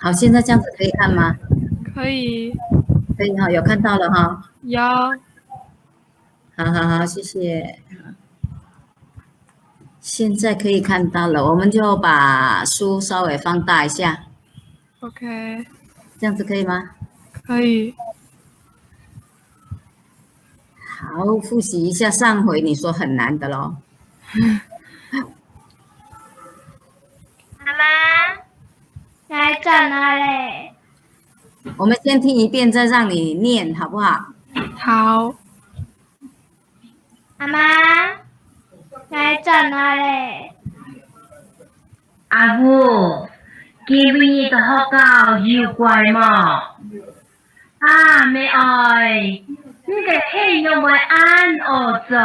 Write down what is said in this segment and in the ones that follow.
好，现在这样子可以看吗？可以。可以哈，有看到了哈。有。好好好，谢谢。现在可以看到了，我们就把书稍微放大一下。OK。这样子可以吗？可以。好，复习一下上回你说很难的咯。妈妈，该在哪里？我们先听一遍，再让你念，好不好？好。妈妈，该在哪里？阿母，今日的學校要怪麼？啊，妹愛，你嘅戲有冇按我做？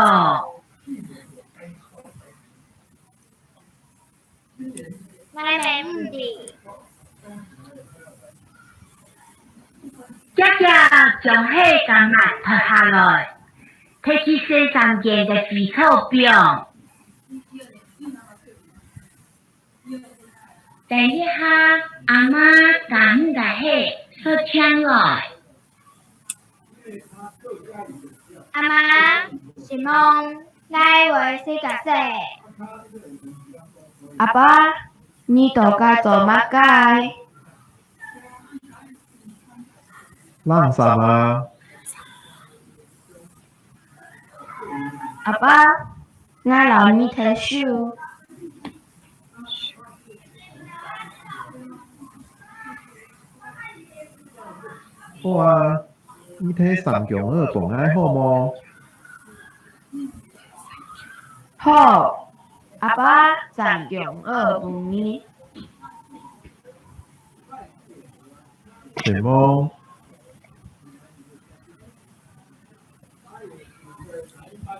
我沒唔知。一日將戲咁埋脱下來，摕去洗衫間嘅紙草表。第一下，阿媽揀嘅戲說唱來。阿媽，是夢，該為是個誰？阿爸，你都該做乜嘅？讓什麼？阿爸，我留你睇書。好啊，你睇三強二總愛好麼？好，阿爸3強2分呢？什麼？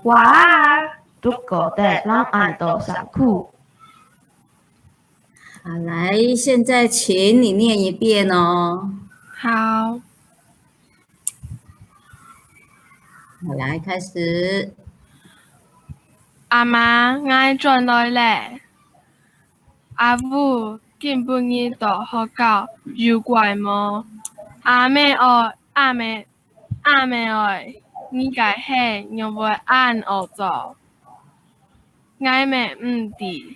哇，足夠的讓俺都辛苦。好，来，现在请你念一遍哦。好。好，来开始。阿媽，我轉來咧。阿母，今日到學校要怪麼？阿妹愛，你個戲有冇按我做？我妹唔知。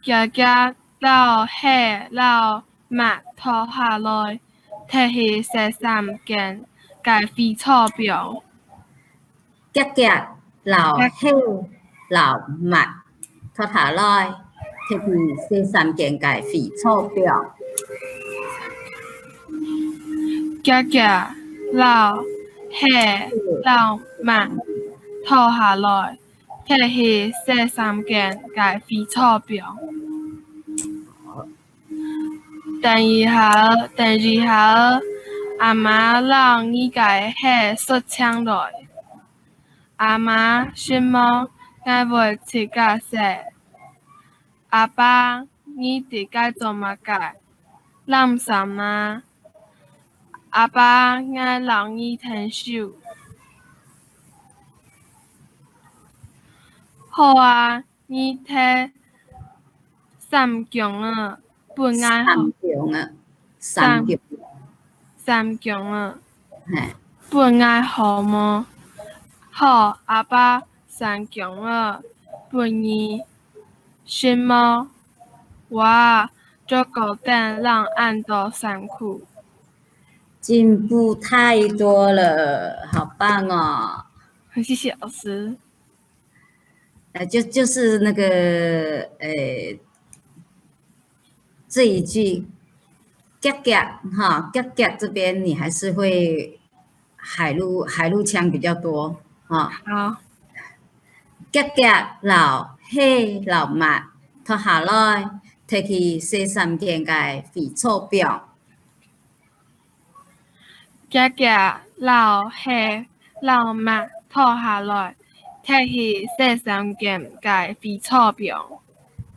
家家老戲老抹拖下來，摕去洗衫間，改廢錯表。夾夾老希老密拖下來，摕去洗衫間改廢錯表。夾夾老戲老密拖下來，摕去洗衫間改廢錯表。第二下，阿媽讓你改戲說唱來。阿媽，什麼？我會自己寫。阿爸，你自己做乜嘅？諗什麼？阿爸，我讓你聽書。好啊，你睇3強啊，本愛好。3強啊，本愛好麼？好，阿爸3強啊，本你什麼？哇，足夠的讓俺都辛苦。進步太多了，好棒哦！謝謝老師。就是那个这一句夾夾哈，夾夾这边你还是会海陆腔比较多哈。好。夾夾老希老密拖下來，摕去洗衫間嘅廢錯表。夾夾老希老密拖下來，摕去洗衫間嘅廢錯表。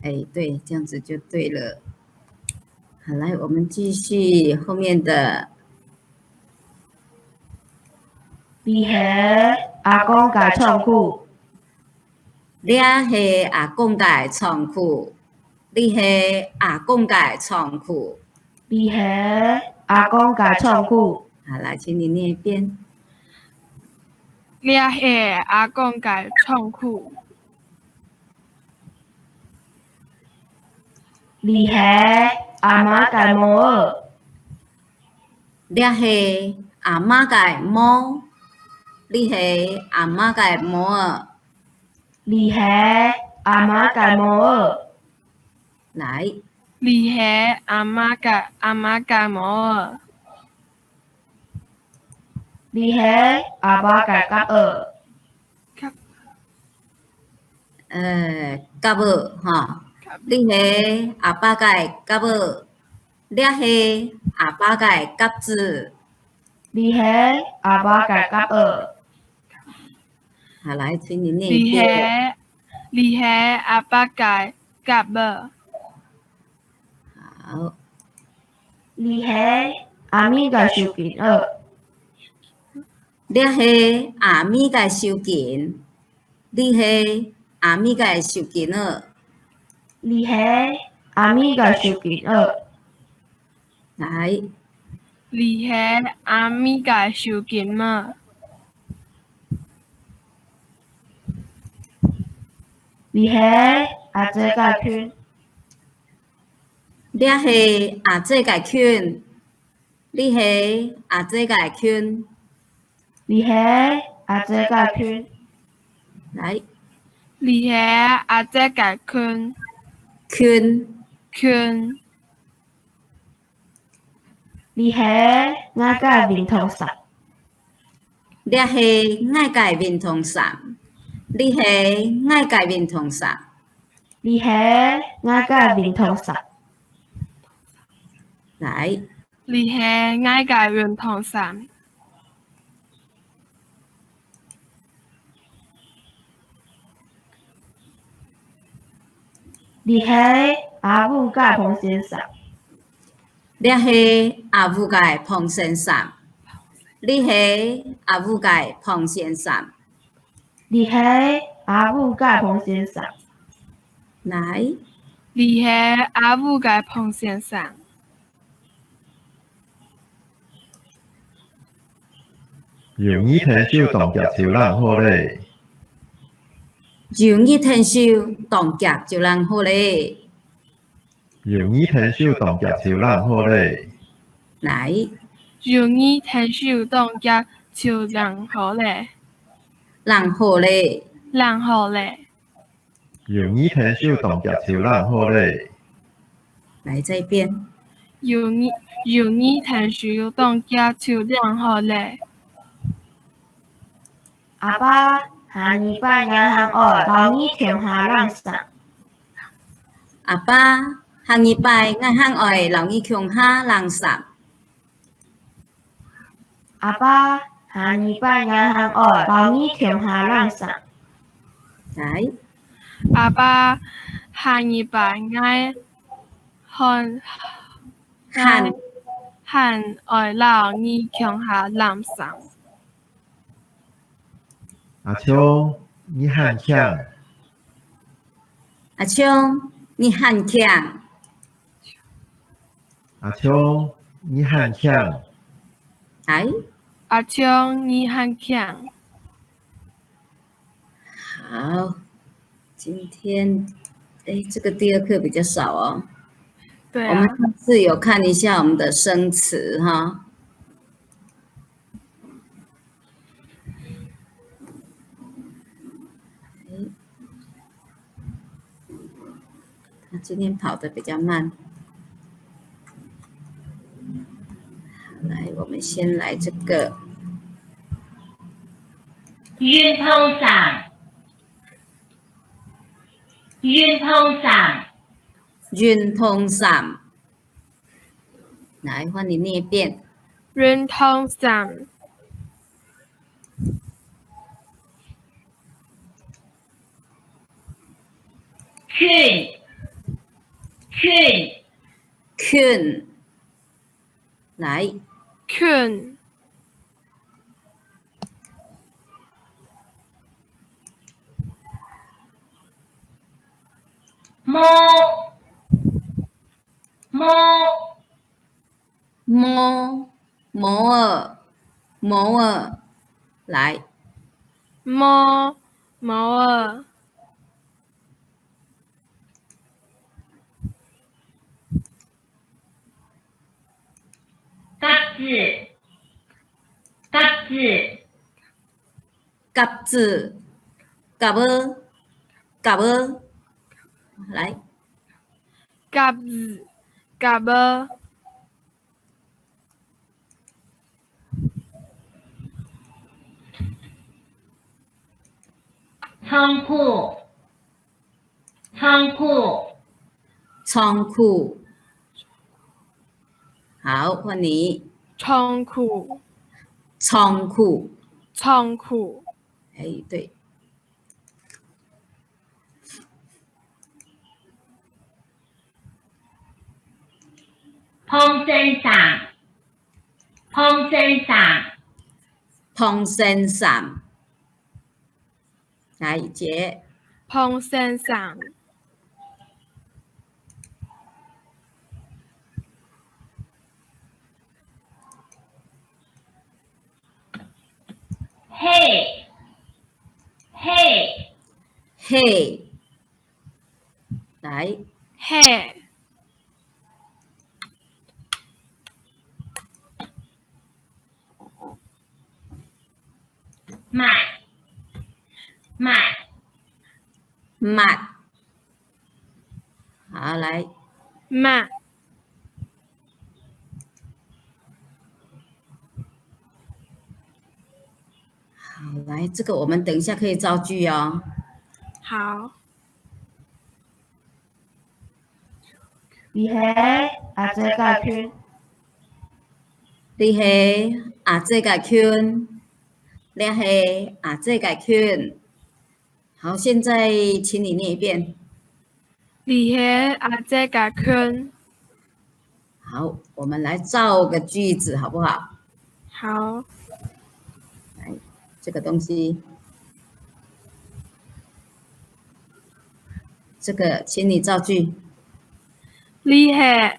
哎，对，这样子就对了。好，来，我们继續後面的。你係阿公嘅倉庫。你係阿公嘅倉庫。你係阿公嘅倉庫。你系阿公家仓库，好，来，请你念一遍。掠系阿公家仓库，你系阿妈家摩尔，掠系阿妈嘅猫，你系阿妈嘅猫儿。你系阿妈家摩尔，来，你系阿妈家摩尔，你系阿爸家甲尔，甲儿哈，你系阿爸嘅甲儿，掠系阿爸嘅甲子。你系阿爸家甲尔，好，来，请你念你系一遍。你系阿爸家甲儿，好，你系阿咪家收件尔，掠系阿咪嘅收件，你系阿咪嘅收件儿。你系阿咪家收件尔，来，你系阿咪家收件么？你系阿姐家圈，掠系阿姐嘅圈，你系阿姐嘅圈。你系阿姐家圈，来，你系阿姐家圈圈，圈，你系我家面头湿，掠系爱嘅面同衫，你系爱嘅面同衫。你系我家面头湿，来，你系爱家运动衫，你系阿母家彭先生，掠系阿母嘅彭先生，你系阿母嘅彭先生。你系阿母家彭先生，来，你系阿母家彭先生，用伊天手动脚手人好咧，容易天手动脚就人好咧。用伊天手动脚手人好咧，来，容易天手动脚就人好咧，人好咧。人好咧，用伊天手动脚手人好咧，来这边，容易天手动脚就人好咧。阿爸下二班银行外帮你强下人上，阿爸下一拜我向外留意穷下人衫。阿爸下二班银行外帮你强下人上，来，阿爸下一拜爱看喊看外老你强下男上，阿秋，你喊呛，阿昌，你喊强。阿秋，你喊呛，来，阿强你很强，好，今天，这个第二课比较少哦。对啊我们，上次有看一下我们的生词哈。他今天跑得比较慢。来，我们先来这个运通伞，运通伞，运通伞。来，换你念一遍。运通伞，群，群，圈。来，群，摸，摸，摩尔，来，摩尔，鸽子，鸽子，鴿子，鴿兒，來，鴿子，鴿兒，倉庫，倉庫，倉庫，好，換你，倉庫，倉庫，倉庫，哎，對，碰先生，碰先生，碰先生，來，姐，碰先生，嘿，嘿，嘿，來，嘿，買，買，麥，好，來，麥，好，來，這個我們等一下可以造句哦。好，你係阿姐個圈，你係阿姐個圈，你係阿姐個圈。好，現在請你念一遍。你係阿姐個圈，好，我們來造個句子，好不好？好，來，這個東西，這個請你造句。你係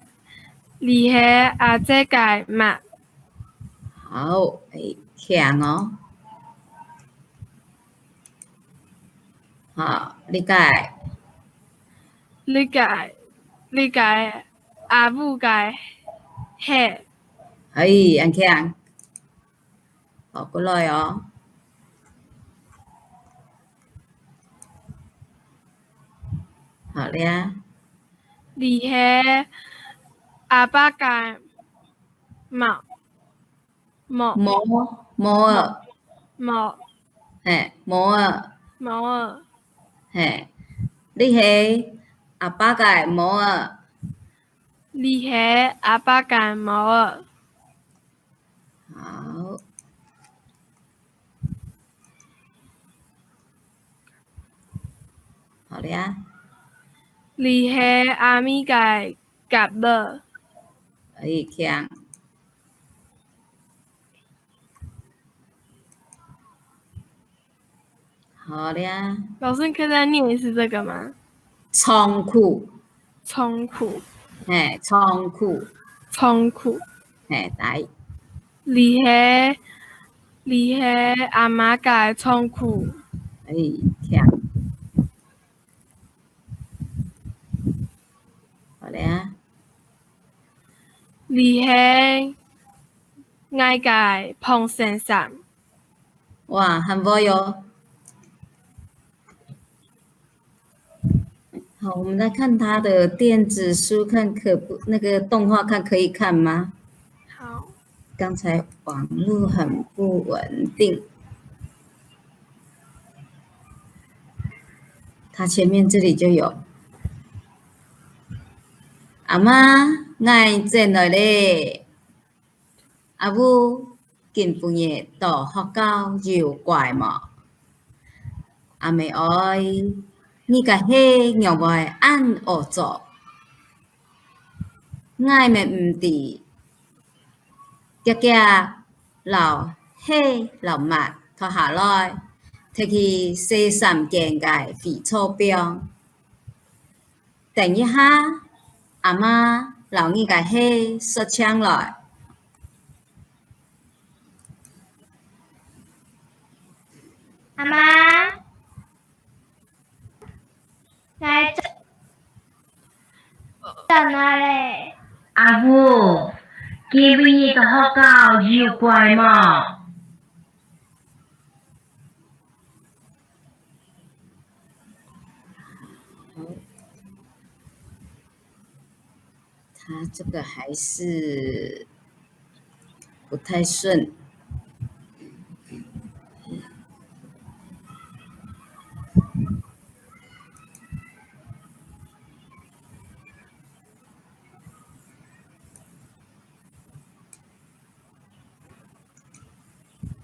阿姐個麥，好，哎，強哦。好，你解。你個阿母個嘿，哎，anh強。好，過來哦。好了。你係阿爸個毛，摩爾，嘿，摩爾，嘿，你係阿爸個摩爾。你係阿爸個毛兒，好，好了。你係阿咪個鴿兒，哎，強。好了。老師，你可以再念一次這個嗎？倉庫，倉庫，嘿，倉庫，倉庫。嘿，來。你係阿媽個倉庫，哎，強。好了。你係愛個碰先生，哇，很不喲。好，我們來看他的電子書，看那個動畫看可以看嗎？好，剛才網絡很不穩定。他前面這裡就有。阿媽，愛正來咧。阿母，今半夜到學校要怪嘛？阿妹愛。你個嘿讓我按學做，愛咪唔地，夾夾留嘿留物拖下來，摕去洗衫間嘅肥草標。等一下，阿媽留你個嘿說槍來，阿妈，来在哪里？阿母，今日的学校有怪吗？他这个还是不太顺。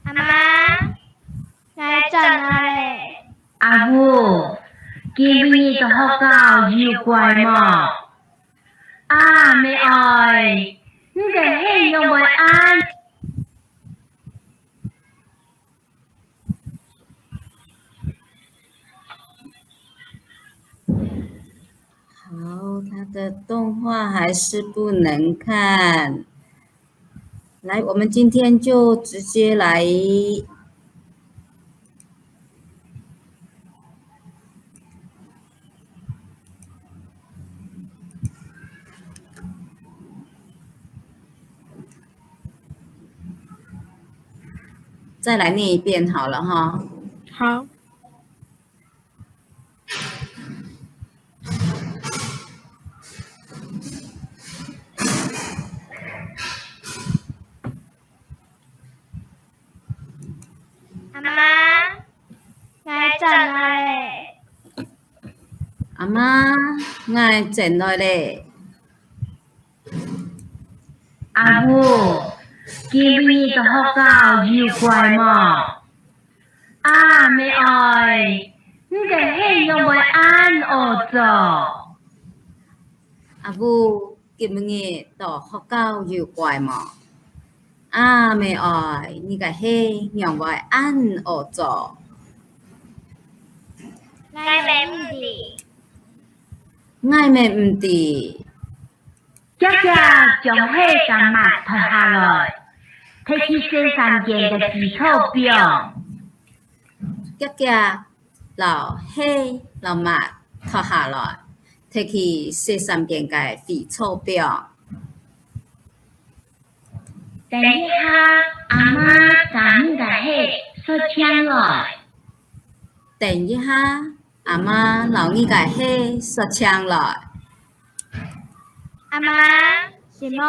阿妈，来在哪里？阿母，今日的學校有怪嗎？啊，妹愛，你嘅戲有冇安？好，他的动画还是不能看。来，我们今天就直接来再来念一遍好了哈。好。阿妈，来在哪里？阿妈，我进来咧。阿母，今日的學校有怪嗎？啊，妹愛，你嘅戲有冇安學做？阿母，今日到學校要怪嘛？啊，妹愛，你個戲讓我按學做。來沒唔地？我咪唔地。姐姐將戲咁抹脱下來，睇起身上件嘅紙鈔表。姐姐留戲留抹脱下來，摕去洗三件嘅廢鈔表。等一下，阿媽將你嘅戲收起來。等一下，阿媽留你個戲收槍來。阿媽，是夢，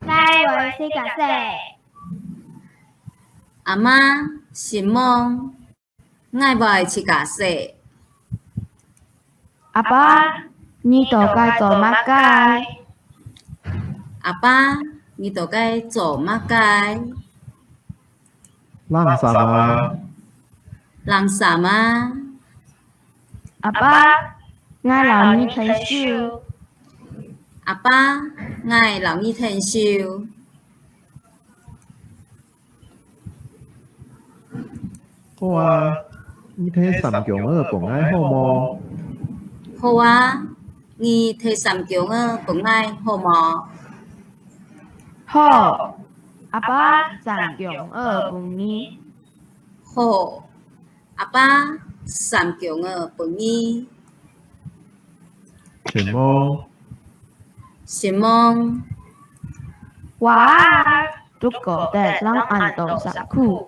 來為世界說。阿媽，是夢，愛為自家說。阿爸，你都該做乜嘅？阿爸，你都該做乜嘅？讓什麼？讓什麼？阿爸，我留你退休。阿爸，我留你退休。好啊，你睇三強二飯愛好麼？好啊，你睇三強二飯愛好麼？好，阿爸三強二飯呢？好，阿爸三強二飯呢？什麼？什麼？哇，足夠得人按到3區。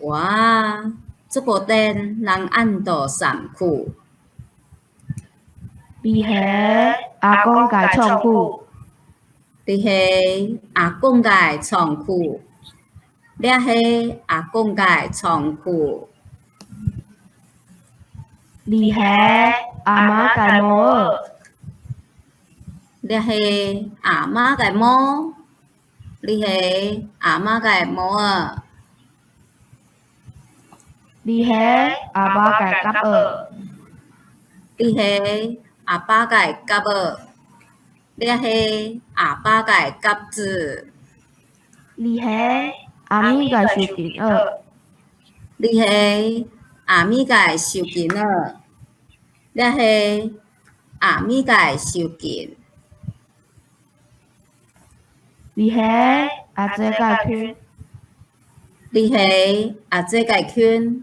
哇，這個店人按到3區。你係阿公嘅倉庫。你係阿公嘅倉庫。你係阿公嘅倉庫。你係阿媽嘅模。你係阿媽嘅模。你係阿媽嘅模啊。你係阿爸嘅夾兒。你係阿爸嘅夾兒。你係阿爸嘅夾子。你係阿咪嘅小囡兒。你係阿咪嘅小囡兒。你係阿咪嘅小囡。你係阿姐嘅圈。你係阿姐嘅圈。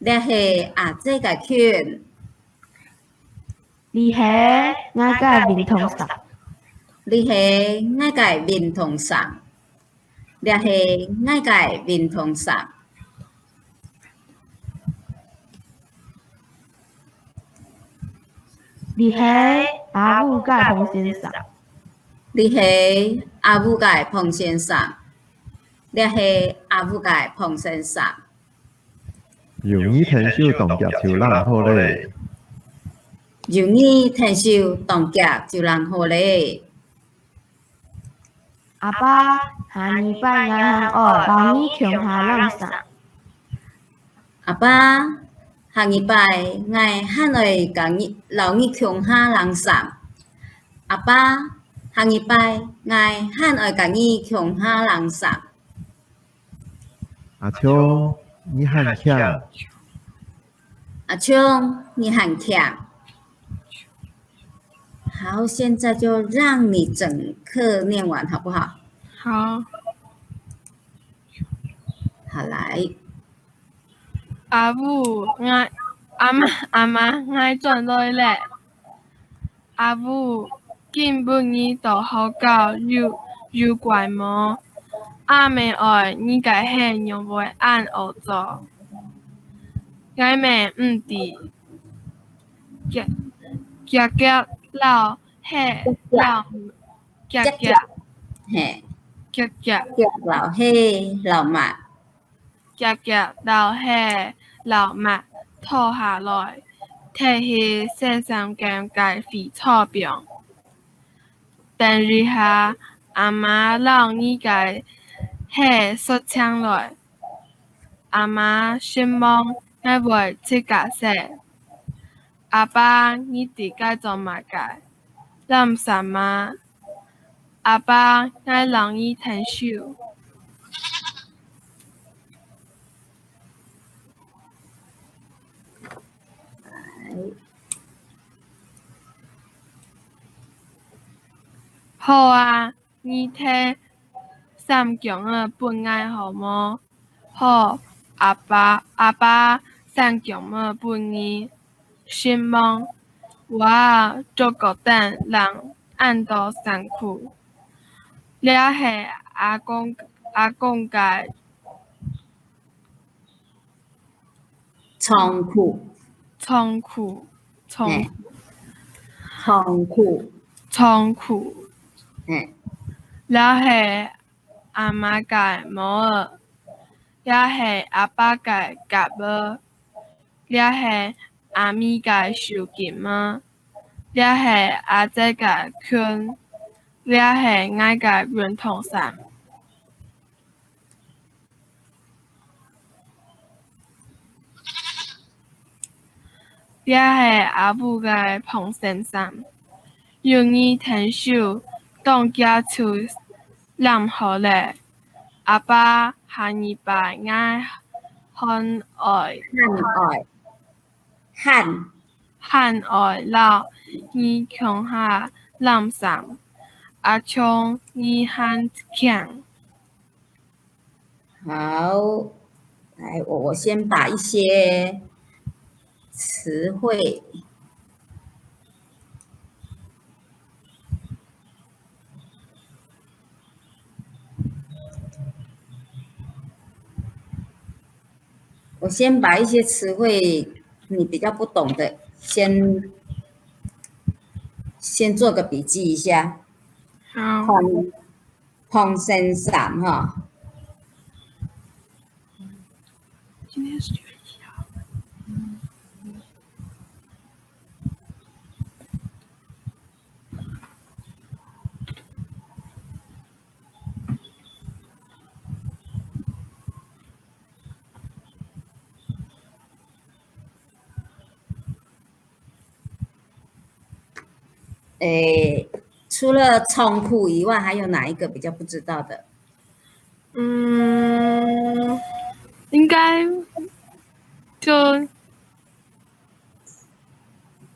咧係阿姐嘅圈，你係我嘅面同實，你係我嘅面同上，咧係我嘅面同上。你係阿母嘅彭先生，你係阿母嘅彭先生，你係阿母嘅彭先生。容易聽手動夾就人好咧，容易聽手動夾就人好咧。阿爸下禮拜我學老二強下朗上，阿爸，下禮拜我喊佢講老二強下人上。阿爸，下禮拜我喊佢講強下人上。阿秋，你很強，阿秋，你很強。好，現在就讓你整課念完，好不好？好。好，來。阿母，阿媽，我轉來咧。阿母，見不你到學校有怪麼？阿妹愛你該係用會按學做。我妹唔知，夾老係老夾嘿，夾老係老麥，夾老係老麥拖下來，睇去寫上尷尬廢錯表。但是下阿媽讓你該係說唱來，阿媽希望我會即刻寫。阿爸，你哋該做乜嘅？諗什麼？阿爸，我讓你聽書。好啊，你睇三強嘅本愛好麼？好，阿爸三強嘅本愛。希望我做個等人按到辛苦，你係阿公嘅倉庫，你係阿媽嘅母兒，你係阿爸嘅夾兒，你係阿咪嘅手機嗎？你係阿姐嘅圈，你係我嘅認同衫。你係阿母嘅彭先生，用你聽手當家出任何咧。阿爸下禮拜我喊愛老你強下任上，阿聰你喊強。好，來，我先把一些詞彙你比較不懂的，先做個筆記一下。好。彭先生哈。今天是月幾號？除了倉庫以外，還有哪一個比較不知道的？應該就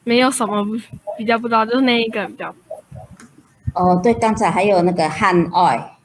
沒有什麼比較不知道，就是那一個比較。哦，對，剛才還有那個喊愛。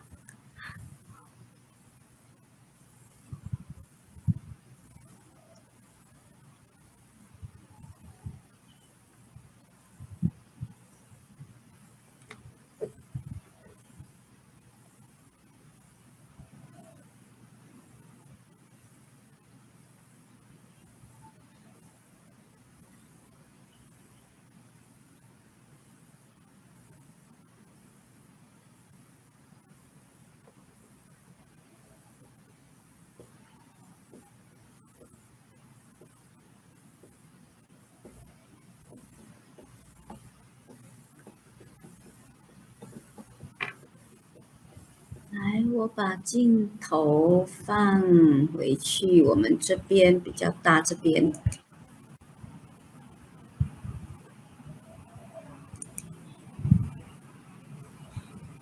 来，我把镜头放回去，我们这边比较大，这边。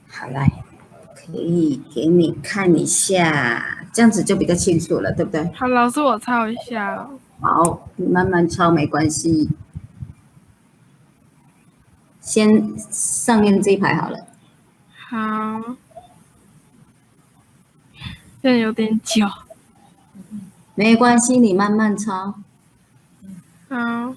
好，来，可以给你看一下，这样子就比较清楚了，对不对？好，老师我抄一下哦。好，你慢慢抄没关系。先上面这一排好了。好，这有点久。没关系，你慢慢抄。好，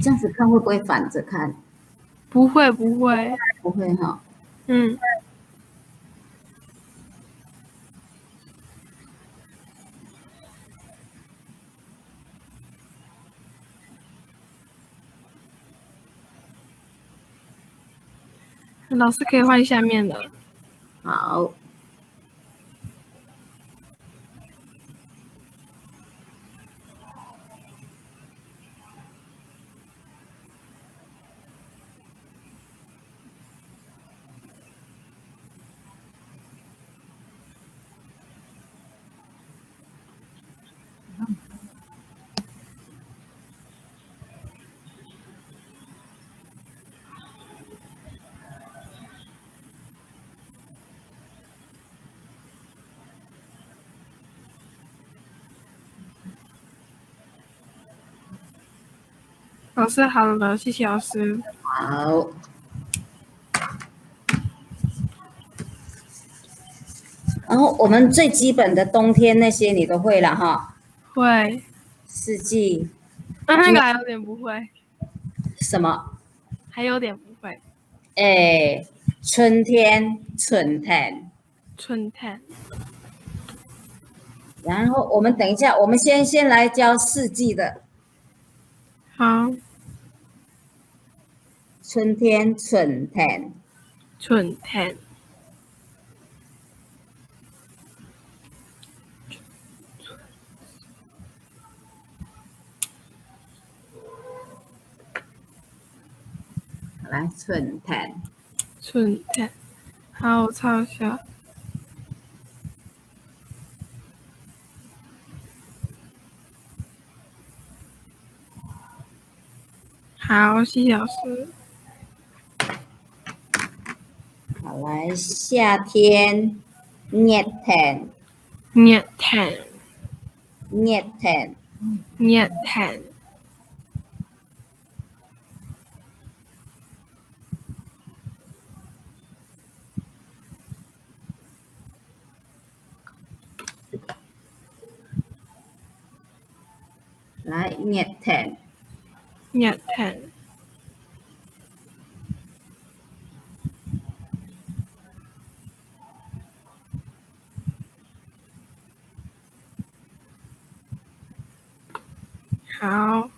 这样子看会不会反着看？不会不会，不会哈。嗯，老师可以换下面的。好。老师好了，谢谢老师。好。然后我们最基本的冬天那些你都会了哈。会。四季。那个还有点不会。什么？还有点不会。哎，春天，春天。春天。然后我们等一下，我们先来教四季的。好。春天，春天。春天。来，春天。春天。好，我抄一下。好，谢谢老师。好，来夏天，热天。热天。热天。热天。来，热天。热天。好。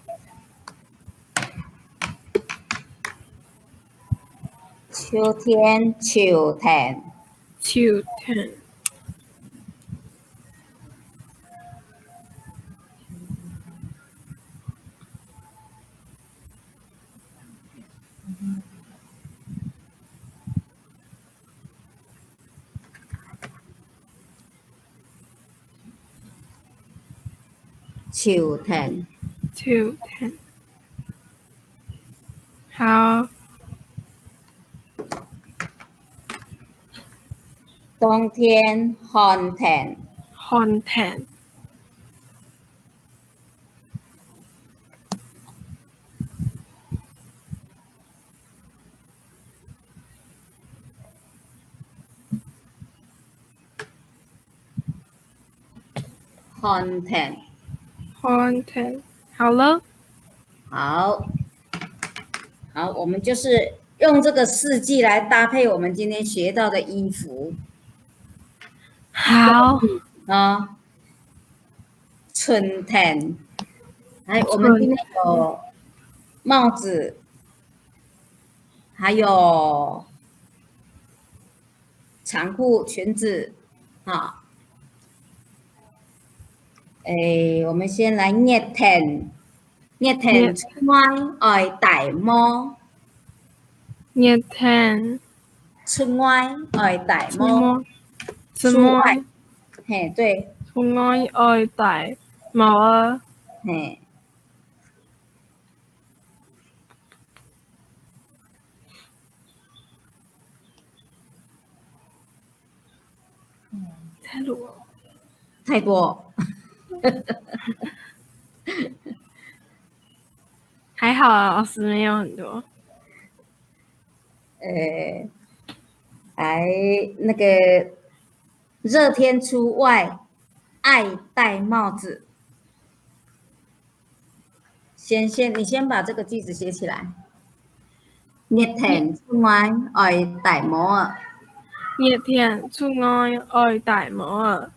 秋天，秋天。秋天。秋天。秋天。好。冬天，寒天。寒天。寒天。寒天。好了。好。好，我们就是用这个四季来搭配我们今天学到的衣服。好。啊，春天。还有我们今天有帽子，还有长裤、裙子，啊。我们先来热天，热天出外愛大帽，熱天出外愛大出帽，外出外嘿，对，出外愛大帽啊！嘿，太鲁了，太多，还好啊，老师没有很多。来那个热天出外爱戴帽子。你先把这个句子写起来。熱天出外愛戴帽啊。熱天出外愛戴帽啊。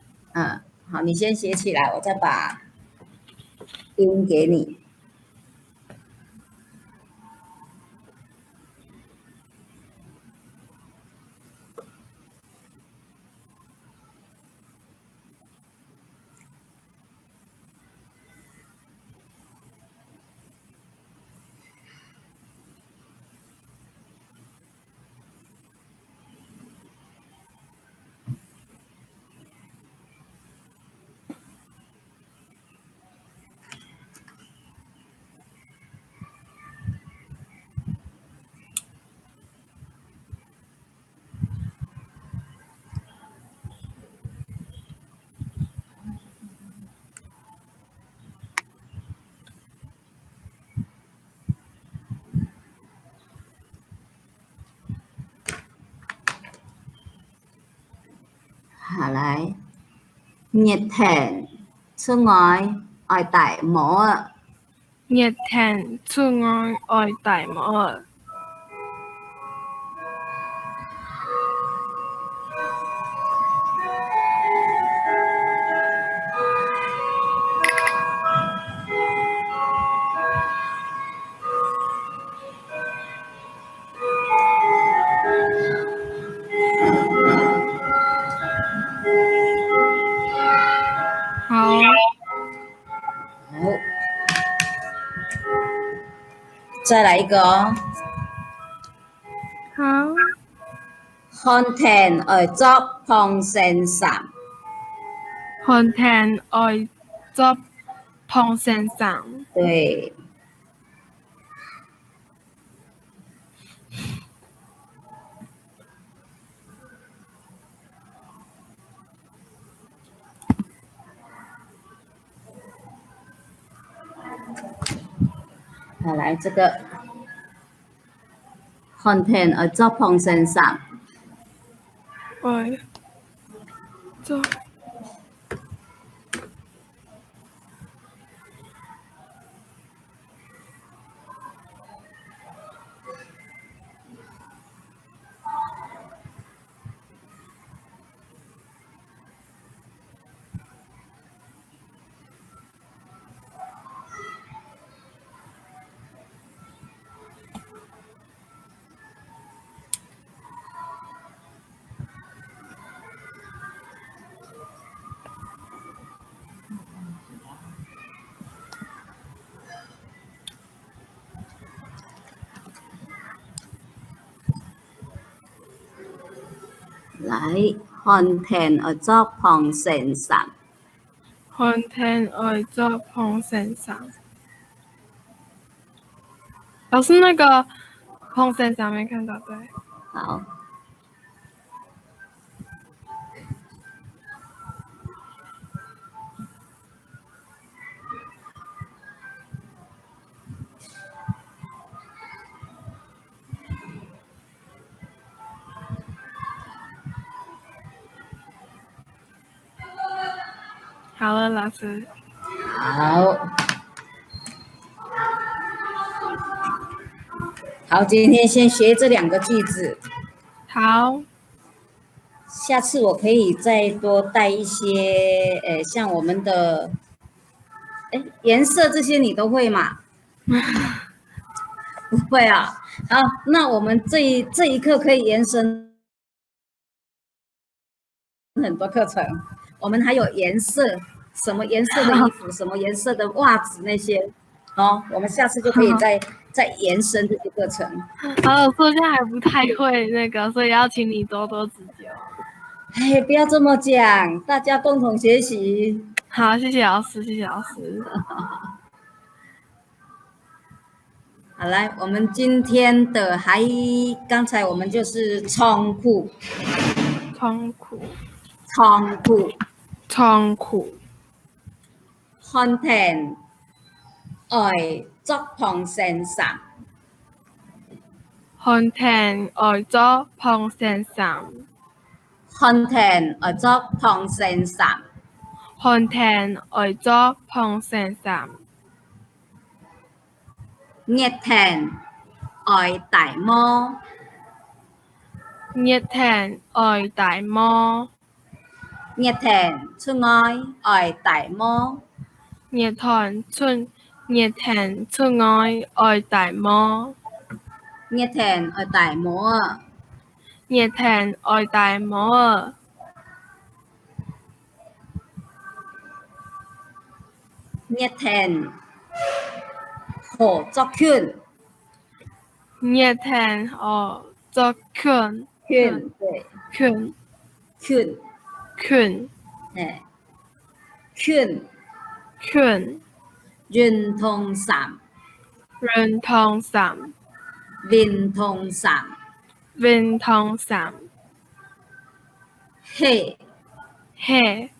好，你先写起來，我再把音給你。好，來，熱天出外愛戴帽啊。熱天出外愛戴帽啊。好，再來一個哦。好，看天愛作蓬衫衫。看天愛作蓬衫衫。對。好，來這個看天愛作蓬衫衫。愛作。來，看天愛作蓬衫衫。看天愛作蓬衫衫。老師，那個蓬衫衫沒看到，對。好。好了，老師。好。好，今天先學這兩個句子。好。下次我可以再多帶一些，像我們的哎，颜色这些你都会吗？不会啊。好，那我们这一课可以延伸很多课程，我们还有颜色，什么颜色的衣服，什么颜色的袜子那些，哦，我们下次就可以再延伸这些课程。好，我现在还不太会那个，所以要请你多多指教。哎，不要这么讲，大家共同学习。好，谢谢老师，谢谢老师。好，来，我们今天的刚才我们就是仓库，仓库content 愛觸碰線上 content 愛咗碰線上 content 愛觸碰線上 content 愛咗碰線上 nhiệt thành 愛大摩 nhiệt thành 愛大摩 nhiệt thành 出愛愛大摩 nhiệt thành 出愛愛大摩 nhiệt thành 愛大摩 nhiệt thành 愛大摩 nhiệt thành 合作圈 nhiệt thành 合作圈圈對圈圈圈哎圈圈運動衫運動衫運動衫運動衫嘿嘿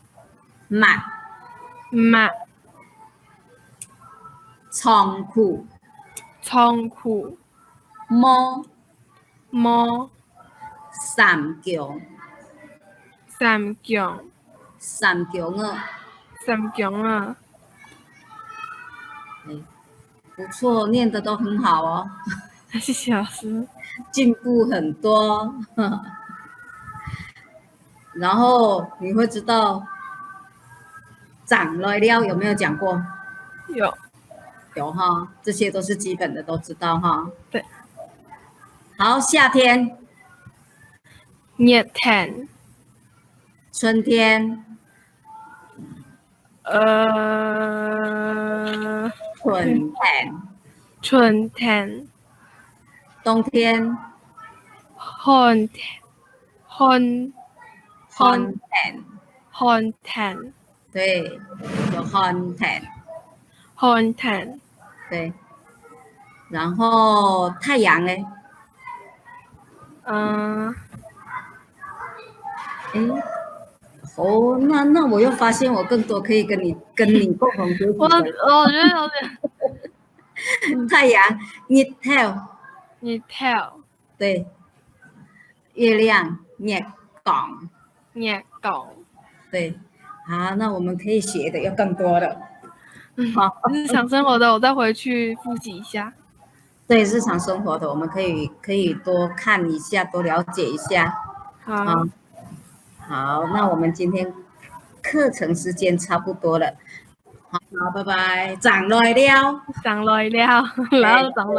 襪襪倉庫倉庫摩摩三強三強三強啊，三強啊，不錯，念的都很好哦，謝謝老師。進步很多。然後你會知道長來了有沒有講過？有有哈，這些都是基本的，都知道哈。對。好，夏天，熱天，春天，春天，春天，冬天，寒天，寒天，寒天，對，有寒天，寒天，對。然後太陽呢？哦，那我又發現我更多可以跟你共同學習的。我覺得有點太陽，日頭，日頭，對，月亮，日光，日光，對。好，那我們可以學的又更多了。好，日常生活的我再回去複習一下。對，日常生活的我們可以多看一下，多了解一下。好，好，那我們今天課程時間差不多了。好，拜拜，長來了，長來了，然後長來。